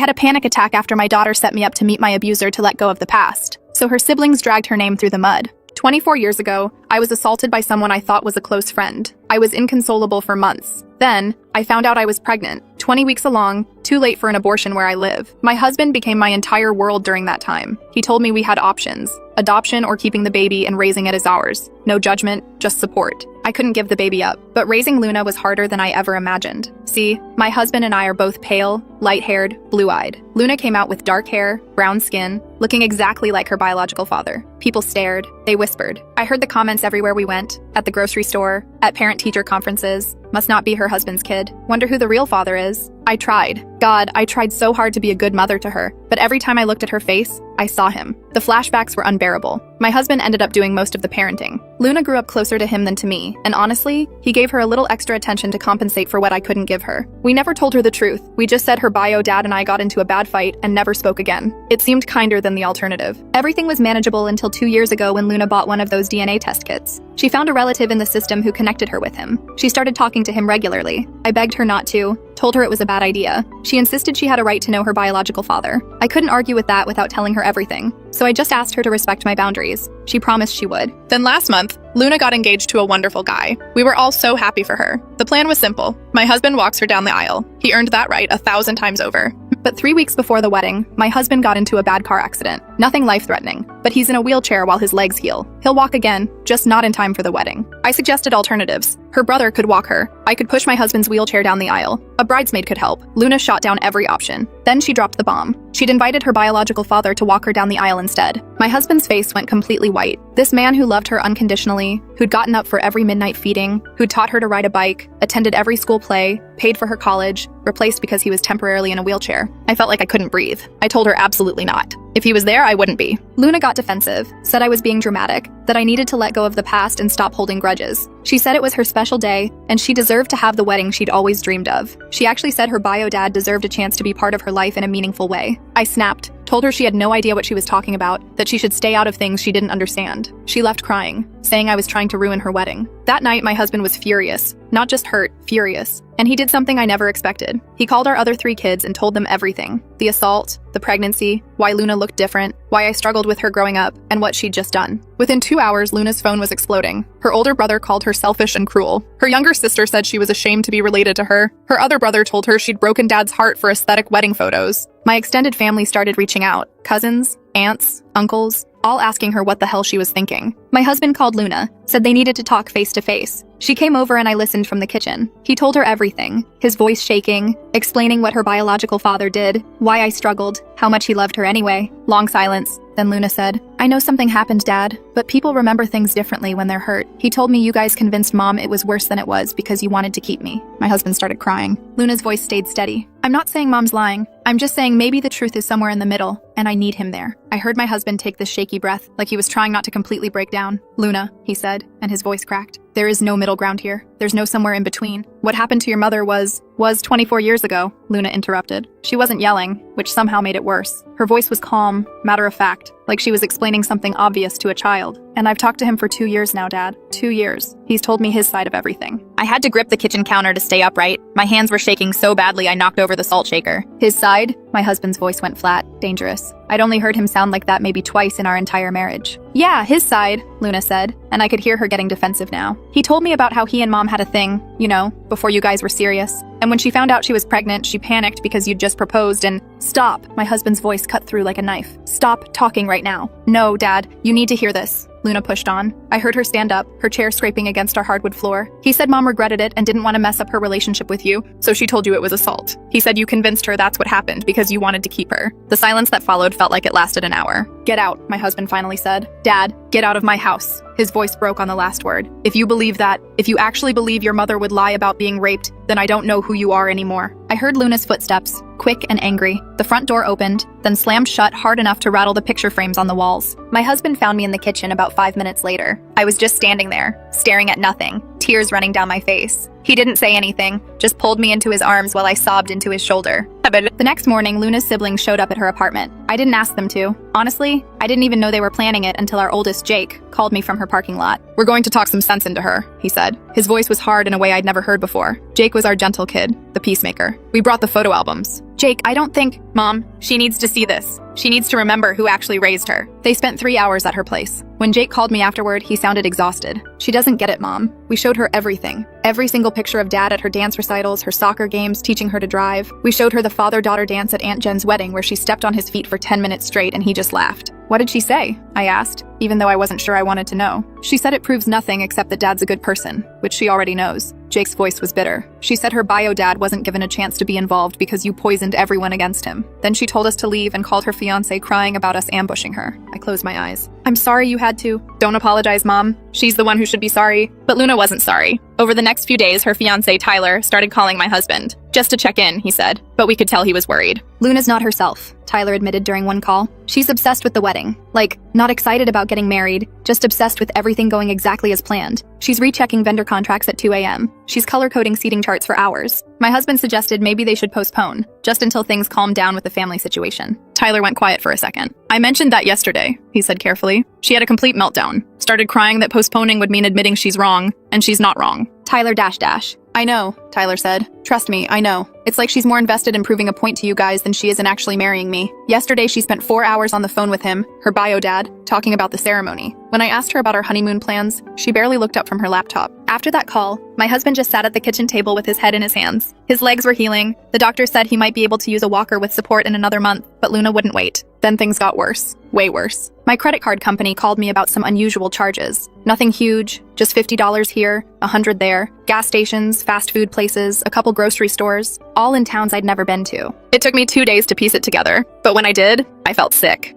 had a panic attack after my daughter set me up to meet my abuser to let go of the past, so her siblings dragged her name through the mud. 24 years ago, I was assaulted by someone I thought was a close friend. I was inconsolable for months. Then, I found out I was pregnant, 20 weeks along, too late for an abortion where I live. My husband became my entire world during that time. He told me we had options: adoption or keeping the baby and raising it as ours. No judgment, just support. I couldn't give the baby up, but raising Luna was harder than I ever imagined. See, my husband and I are both pale, light-haired, blue-eyed. Luna came out with dark hair, brown skin, looking exactly like her biological father. People stared, they whispered. I heard the comments everywhere we went, at the grocery store, at parent-teacher conferences. Must not be her husband's kid. Wonder who the real father is. I tried. God, I tried so hard to be a good mother to her, but every time I looked at her face, I saw him. The flashbacks were unbearable. My husband ended up doing most of the parenting. Luna grew up closer to him than to me, and honestly, he gave her a little extra attention to compensate for what I couldn't give her. We never told her the truth. We just said her bio dad and I got into a bad fight and never spoke again. It seemed kinder than the alternative. Everything was manageable until 2 years ago when Luna bought one of those DNA test kits. She found a relative in the system who connected her with him. She started talking to him regularly. I begged her not to, told her it was a bad idea. She insisted she had a right to know her biological father. I couldn't argue with that without telling her everything, so I just asked her to respect my boundaries. She promised she would. Then last month, Luna got engaged to a wonderful guy. We were all so happy for her. The plan was simple. My husband walks her down the aisle. He earned that right 1,000 times over. But 3 weeks before the wedding, my husband got into a bad car accident. Nothing life-threatening, but he's in a wheelchair while his legs heal. He'll walk again, just not in time for the wedding. I suggested alternatives. Her brother could walk her. I could push my husband's wheelchair down the aisle. A bridesmaid could help. Luna shot down every option. Then she dropped the bomb. She'd invited her biological father to walk her down the aisle instead. My husband's face went completely white. This man who loved her unconditionally, who'd gotten up for every midnight feeding, who'd taught her to ride a bike, attended every school play, paid for her college, replaced because he was temporarily in a wheelchair. I felt like I couldn't breathe. I told her absolutely not. If he was there, I wouldn't be. Luna got defensive, said I was being dramatic, that I needed to let go of the past and stop holding grudges. She said it was her special day, and she deserved to have the wedding she'd always dreamed of. She actually said her bio dad deserved a chance to be part of her life in a meaningful way. I snapped, told her she had no idea what she was talking about, that she should stay out of things she didn't understand. She left crying, saying I was trying to ruin her wedding. That night, my husband was furious. Not just hurt, furious. And he did something I never expected. He called our other 3 kids and told them everything. The assault, the pregnancy, why Luna looked different, why I struggled with her growing up, and what she'd just done. Within 2 hours, Luna's phone was exploding. Her older brother called her selfish and cruel. Her younger sister said she was ashamed to be related to her. Her other brother told her she'd broken Dad's heart for aesthetic wedding photos. My extended family started reaching out. Cousins, aunts, uncles, all asking her what the hell she was thinking. My husband called Luna, said they needed to talk face to face. She came over and I listened from the kitchen. He told her everything, his voice shaking, explaining what her biological father did, why I struggled, how much he loved her anyway. Long silence. Then Luna said, I know something happened, Dad, but people remember things differently when they're hurt. He told me you guys convinced Mom it was worse than it was because you wanted to keep me. My husband started crying. Luna's voice stayed steady. I'm not saying Mom's lying. I'm just saying maybe the truth is somewhere in the middle, and I need him there. I heard my husband take this shaky breath, like he was trying not to completely break down. Luna, he said, and his voice cracked. There is no middle ground here. There's no somewhere in between. What happened to your mother was 24 years ago, Luna interrupted. She wasn't yelling, which somehow made it worse. Her voice was calm, matter of fact, like she was explaining something obvious to a child. And I've talked to him for 2 years now, Dad. 2 years. He's told me his side of everything. I had to grip the kitchen counter to stay upright. My hands were shaking so badly I knocked over the salt shaker. His side? My husband's voice went flat, dangerous. I'd only heard him sound like that maybe twice in our entire marriage. Yeah, his side, Luna said, and I could hear her getting defensive now. He told me about how he and Mom had a thing, you know, before you guys were serious. And when she found out she was pregnant, she panicked because you'd just proposed and— Stop! My husband's voice cut through like a knife. Stop talking right now. No, Dad, you need to hear this. Luna pushed on. I heard her stand up, her chair scraping against our hardwood floor. He said Mom regretted it and didn't want to mess up her relationship with you, so she told you it was assault. He said you convinced her that's what happened because you wanted to keep her. The silence that followed felt like it lasted an hour. Get out, my husband finally said. Dad, get out of my house. His voice broke on the last word. If you believe that, if you actually believe your mother would lie about being raped, then I don't know who you are anymore. I heard Luna's footsteps, quick and angry. The front door opened, then slammed shut hard enough to rattle the picture frames on the walls. My husband found me in the kitchen about 5 minutes later. I was just standing there, staring at nothing, tears running down my face. He didn't say anything, just pulled me into his arms while I sobbed into his shoulder. The next morning, Luna's siblings showed up at her apartment. I didn't ask them to. Honestly, I didn't even know they were planning it until our oldest, Jake, called me from her parking lot. We're going to talk some sense into her, he said. His voice was hard in a way I'd never heard before. Jake was our gentle kid, the peacemaker. We brought the photo albums. Jake, I don't think— Mom, she needs to see this. She needs to remember who actually raised her. They spent 3 hours at her place. When Jake called me afterward, he sounded exhausted. She doesn't get it, Mom. We showed her everything. Every single picture of Dad at her dance recitals, her soccer games, teaching her to drive. We showed her the father-daughter dance at Aunt Jen's wedding where she stepped on his feet for 10 minutes straight and he just laughed. What did she say? I asked, even though I wasn't sure I wanted to know. She said it proves nothing except that Dad's a good person, which she already knows. Jake's voice was bitter. She said her bio dad wasn't given a chance to be involved because you poisoned everyone against him. Then she told us to leave and called her fiancé crying about us ambushing her. I closed my eyes. I'm sorry you had to. Don't apologize, Mom. She's the one who should be sorry. But Luna wasn't sorry. Over the next few days, her fiancé, Tyler, started calling my husband. Just to check in, he said. But we could tell he was worried. Luna's not herself, Tyler admitted during one call. She's obsessed with the wedding. Like, not excited about getting married, just obsessed with everything going exactly as planned. She's rechecking vendor contracts at 2 a.m. She's color-coding seating charts for hours. My husband suggested maybe they should postpone, just until things calm down with the family situation. Tyler went quiet for a second. I mentioned that yesterday, he said carefully. She had a complete meltdown. Started crying that postponing would mean admitting she's wrong, and she's not wrong. Tyler dash dash. I know, Tyler said. Trust me, I know. It's like she's more invested in proving a point to you guys than she is in actually marrying me. Yesterday, she spent 4 hours on the phone with him, her bio dad, talking about the ceremony. When I asked her about our honeymoon plans, she barely looked up from her laptop. After that call, my husband just sat at the kitchen table with his head in his hands. His legs were healing. The doctor said he might be able to use a walker with support in another month, but Luna wouldn't wait. Then things got worse. Way worse. My credit card company called me about some unusual charges. Nothing huge, just $50 here, $100 there. Gas stations, fast food places, a couple grocery stores, all in towns I'd never been to. It took me 2 days to piece it together, but when I did, I felt sick.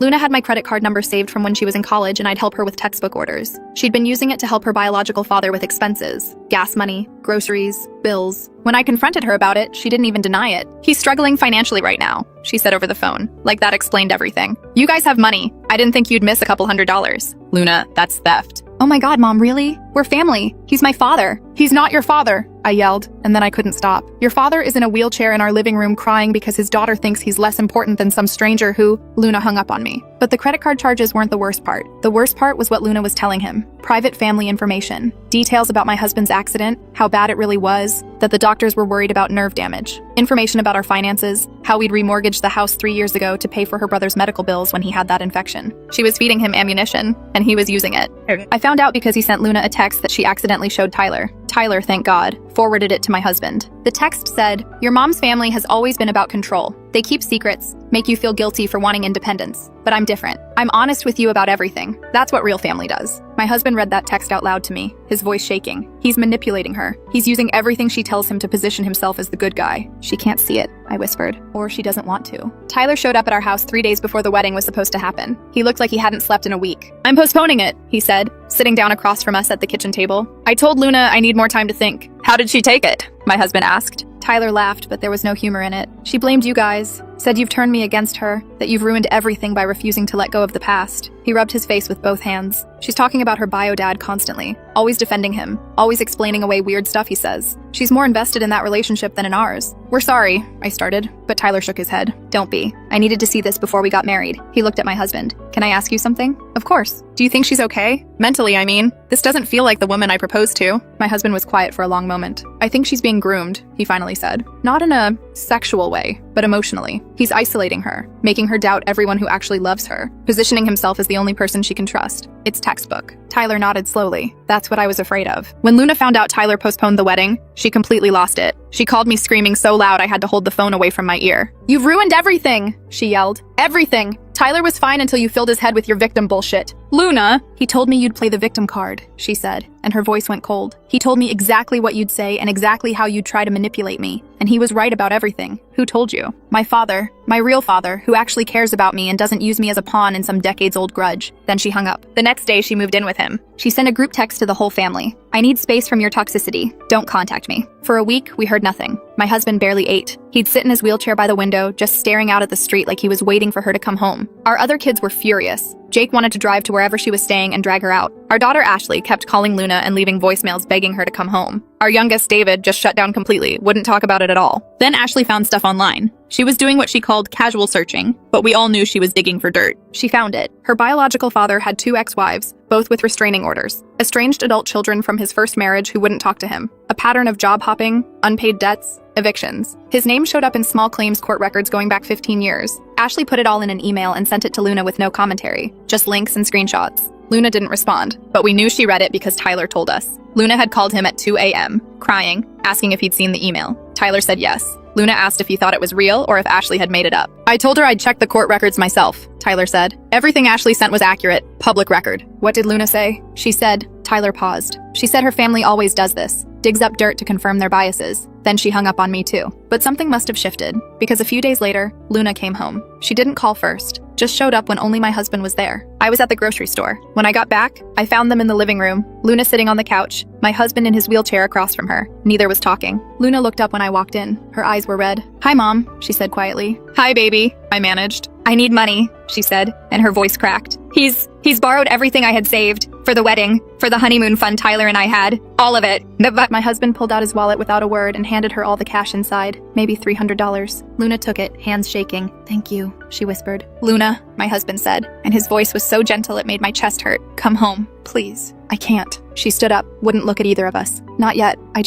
Luna had my credit card number saved from when she was in college and I'd help her with textbook orders. She'd been using it to help her biological father with expenses, gas money, groceries, bills. When I confronted her about it, she didn't even deny it. He's struggling financially right now, she said over the phone. Like that explained everything. You guys have money. I didn't think you'd miss a couple $100s. Luna, that's theft. Oh my God, Mom, really? We're family. He's my father. He's not your father, I yelled, and then I couldn't stop. Your father is in a wheelchair in our living room crying because his daughter thinks he's less important than some stranger who— Luna hung up on me. But the credit card charges weren't the worst part. The worst part was what Luna was telling him. Private family information. Details about my husband's accident, how bad it really was, that the doctors were worried about nerve damage. Information about our finances, how we'd remortgaged the house 3 years ago to pay for her brother's medical bills when he had that infection. She was feeding him ammunition, and he was using it. I found out because he sent Luna a text that she accidentally showed Tyler. Tyler, thank God, forwarded it to my husband. The text said, "Your mom's family has always been about control. They keep secrets, make you feel guilty for wanting independence. But I'm different. I'm honest with you about everything. That's what real family does." My husband read that text out loud to me, his voice shaking. He's manipulating her. He's using everything she tells him to position himself as the good guy. She can't see it, I whispered. Or she doesn't want to. Tyler showed up at our house 3 days before the wedding was supposed to happen. He looked like he hadn't slept in a week. "I'm postponing it," he said, sitting down across from us at the kitchen table. "I told Luna I need more time to think." How did she take it? My husband asked. Tyler laughed, but there was no humor in it. She blamed you guys, said you've turned me against her, that you've ruined everything by refusing to let go of the past. He rubbed his face with both hands. She's talking about her bio dad constantly, always defending him, always explaining away weird stuff he says. She's more invested in that relationship than in ours. "We're sorry," I started, but Tyler shook his head. "Don't be. I needed to see this before we got married." He looked at my husband. "Can I ask you something?" "Of course." Do you think she's okay? Mentally, I mean. This doesn't feel like the woman I proposed to. My husband was quiet for a long moment. "I think she's being groomed," he finally said. "Not in a sexual way, but emotionally. He's isolating her, making her doubt everyone who actually loves her, positioning himself as the only person she can trust. It's textbook." Tyler nodded slowly. "That's what I was afraid of." When Luna found out Tyler postponed the wedding, she completely lost it. She called me screaming so loud I had to hold the phone away from my ear. "You've ruined everything!" she yelled. "Everything! Tyler was fine until you filled his head with your victim bullshit." "Luna!" "He told me you'd play the victim card," she said, and her voice went cold. "He told me exactly what you'd say and exactly how you'd try to manipulate me, and he was right about everything." "Who told you?" "My father. My real father, who actually cares about me and doesn't use me as a pawn in some decades-old grudge." Then she hung up. The next day, she moved in with him. She sent a group text to the whole family. "I need space from your toxicity. Don't contact me." For a week, we heard nothing. My husband barely ate. He'd sit in his wheelchair by the window, just staring out at the street like he was waiting for her to come home. Our other kids were furious. Jake wanted to drive to wherever she was staying and drag her out. Our daughter Ashley kept calling Luna and leaving voicemails begging her to come home. Our youngest David just shut down completely, wouldn't talk about it at all. Then Ashley found stuff online. She was doing what she called casual searching, but we all knew she was digging for dirt. She found it. Her biological father had 2 ex-wives, both with restraining orders. Estranged adult children from his first marriage who wouldn't talk to him. A pattern of job hopping, unpaid debts, evictions. His name showed up in small claims court records going back 15 years. Ashley put it all in an email and sent it to Luna with no commentary, just links and screenshots. Luna didn't respond, but we knew she read it because Tyler told us. Luna had called him at 2 a.m., crying, asking if he'd seen the email. Tyler said yes. Luna asked if he thought it was real or if Ashley had made it up. I told her I'd check the court records myself, Tyler said. Everything Ashley sent was accurate, public record. What did Luna say? She said. Tyler paused. She said her family always does this, digs up dirt to confirm their biases. Then she hung up on me too. But something must have shifted, because a few days later, Luna came home. She didn't call first, just showed up when only my husband was there. I was at the grocery store. When I got back, I found them in the living room, Luna sitting on the couch, my husband in his wheelchair across from her. Neither was talking. Luna looked up when I walked in. Her eyes were red. "Hi, Mom," she said quietly. "Hi, baby," I managed. "I need money," she said, and her voice cracked. He's borrowed everything I had saved for the wedding, for the honeymoon fund Tyler and I had. All of it. But my husband pulled out his wallet without a word and handed her all the cash inside, maybe $300. Luna took it, hands shaking. "Thank you," she whispered. "Luna," my husband said, and his voice was so gentle it made my chest hurt. "Come home, please." "I can't." She stood up, wouldn't look at either of us. "Not yet. I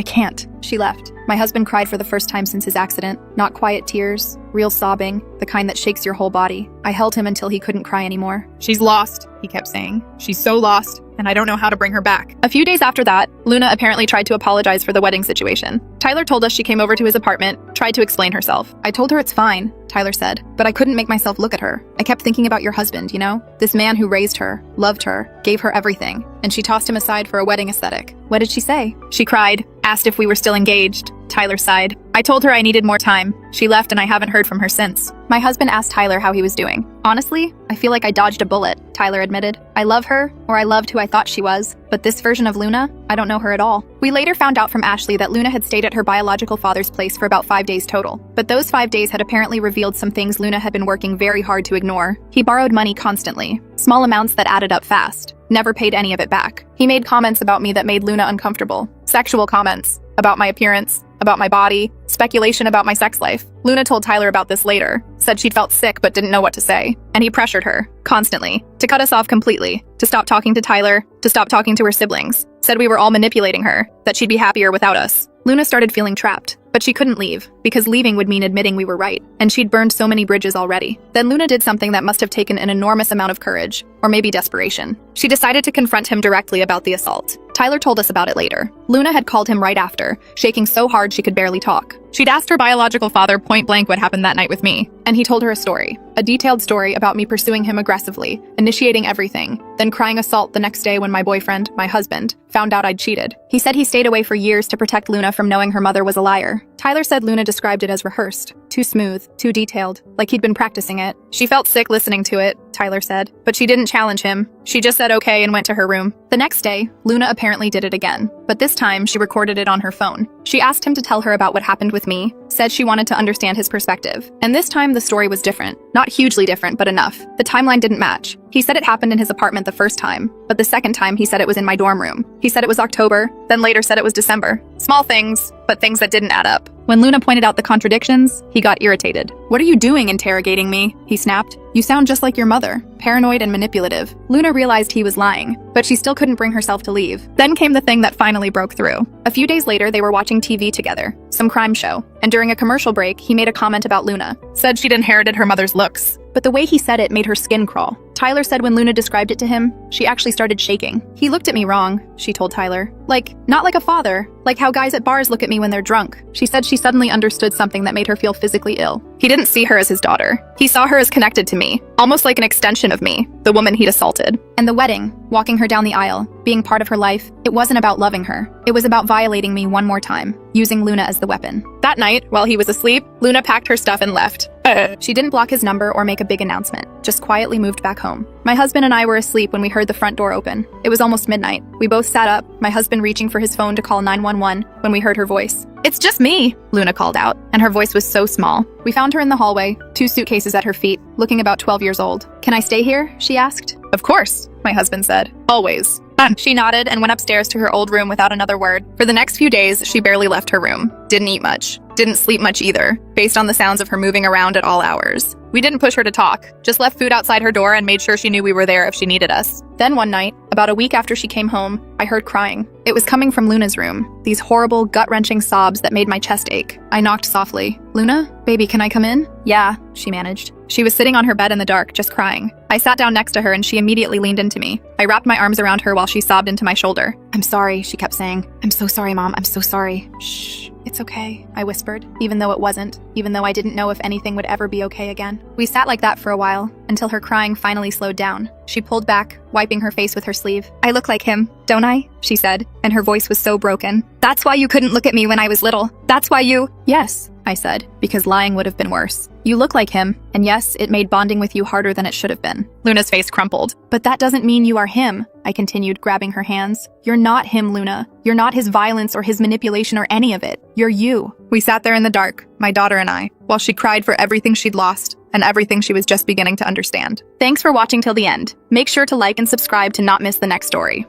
can't." She left. My husband cried for the first time since his accident. Not quiet tears, real sobbing, the kind that shakes your whole body. I held him until he couldn't cry anymore. "She's lost," he kept saying. "She's so lost, and I don't know how to bring her back." A few days after that, Luna apparently tried to apologize for the wedding situation. Tyler told us she came over to his apartment, tried to explain herself. "I told her it's fine," Tyler said, "but I couldn't make myself look at her. I kept thinking about your husband, you know? This man who raised her, loved her, gave her everything, and she tossed him aside for a wedding aesthetic." "What did she say?" "She cried, asked if we were still engaged." Tyler sighed. "I told her I needed more time. She left and I haven't heard from her since." My husband asked Tyler how he was doing. "Honestly, I feel like I dodged a bullet," Tyler admitted. "I love her, or I loved who I thought she was, but this version of Luna, I don't know her at all." We later found out from Ashley that Luna had stayed at her biological father's place for about 5 days total. But those 5 days had apparently revealed some things Luna had been working very hard to ignore. He borrowed money constantly, small amounts that added up fast. Never paid any of it back. He made comments about me that made Luna uncomfortable. Sexual comments, about my appearance, about my body, speculation about my sex life. Luna told Tyler about this later, said she'd felt sick but didn't know what to say. And he pressured her, constantly, to cut us off completely, to stop talking to Tyler, to stop talking to her siblings. Said we were all manipulating her, that she'd be happier without us. Luna started feeling trapped, but she couldn't leave, because leaving would mean admitting we were right, and she'd burned so many bridges already. Then Luna did something that must have taken an enormous amount of courage, or maybe desperation. She decided to confront him directly about the assault. Tyler told us about it later. Luna had called him right after, shaking so hard she could barely talk. She'd asked her biological father point blank what happened that night with me, and he told her a story. A detailed story about me pursuing him aggressively, initiating everything, then crying assault the next day when my boyfriend, my husband, found out I'd cheated. He said he stayed away for years to protect Luna from knowing her mother was a liar. Tyler said Luna described it as rehearsed, too smooth, too detailed, like he'd been practicing it. She felt sick listening to it, Tyler said, but she didn't challenge him. She just said okay and went to her room. The next day, Luna apparently did it again, but this time she recorded it on her phone. She asked him to tell her about what happened with me, said she wanted to understand his perspective. And this time the story was different. Not hugely different, but enough. The timeline didn't match. He said it happened in his apartment the first time, but the second time he said it was in my dorm room. He said it was October, then later said it was December. Small things, but things that didn't add up. When Luna pointed out the contradictions, he got irritated. "What are you doing interrogating me?" he snapped. "You sound just like your mother, paranoid and manipulative." Luna realized he was lying, but she still couldn't bring herself to leave. Then came the thing that finally broke through. A few days later, they were watching TV together, some crime show, and during a commercial break, he made a comment about Luna. Said she'd inherited her mother's looks. But the way he said it made her skin crawl. Tyler said when Luna described it to him, she actually started shaking. "He looked at me wrong," she told Tyler. Not like a father, like how guys at bars look at me when they're drunk." She said she suddenly understood something that made her feel physically ill. He didn't see her as his daughter. He saw her as connected to me, almost like an extension of me, the woman he'd assaulted. And the wedding, walking her down the aisle, being part of her life, it wasn't about loving her. It was about violating me one more time, using Luna as the weapon. That night, while he was asleep, Luna packed her stuff and left. She didn't block his number or make a big announcement, just quietly moved back home. My husband and I were asleep when we heard the front door open. It was almost midnight. We both sat up, my husband reaching for his phone to call 911 when we heard her voice. "It's just me," Luna called out, and her voice was so small. We found her in the hallway, 2 suitcases at her feet, looking about 12 years old. "Can I stay here?" she asked. "Of course," my husband said. "Always." She nodded and went upstairs to her old room without another word. For the next few days, she barely left her room. Didn't eat much. Didn't sleep much either, based on the sounds of her moving around at all hours. We didn't push her to talk, just left food outside her door and made sure she knew we were there if she needed us. Then one night, about a week after she came home, I heard crying. It was coming from Luna's room, these horrible, gut-wrenching sobs that made my chest ache. I knocked softly. "Luna? Baby, can I come in?" "Yeah," she managed. She was sitting on her bed in the dark, just crying. I sat down next to her and she immediately leaned into me. I wrapped my arms around her while she sobbed into my shoulder. "I'm sorry," she kept saying. "I'm so sorry, Mom. I'm so sorry." "Shh, it's okay," I whispered, even though it wasn't, even though I didn't know if anything would ever be okay again. We sat like that for a while, until her crying finally slowed down. She pulled back, wiping her face with her sleeve. "I look like him, don't I?" she said, and her voice was so broken. "That's why you couldn't look at me when I was little. That's why you—" "Yes," I said, because lying would have been worse. "You look like him, and yes, it made bonding with you harder than it should have been." Luna's face crumpled. "But that doesn't mean you are him," I continued, grabbing her hands. "You're not him, Luna. You're not his violence or his manipulation or any of it. You're you." We sat there in the dark, my daughter and I, while she cried for everything she'd lost and everything she was just beginning to understand. Thanks for watching till the end. Make sure to like and subscribe to not miss the next story.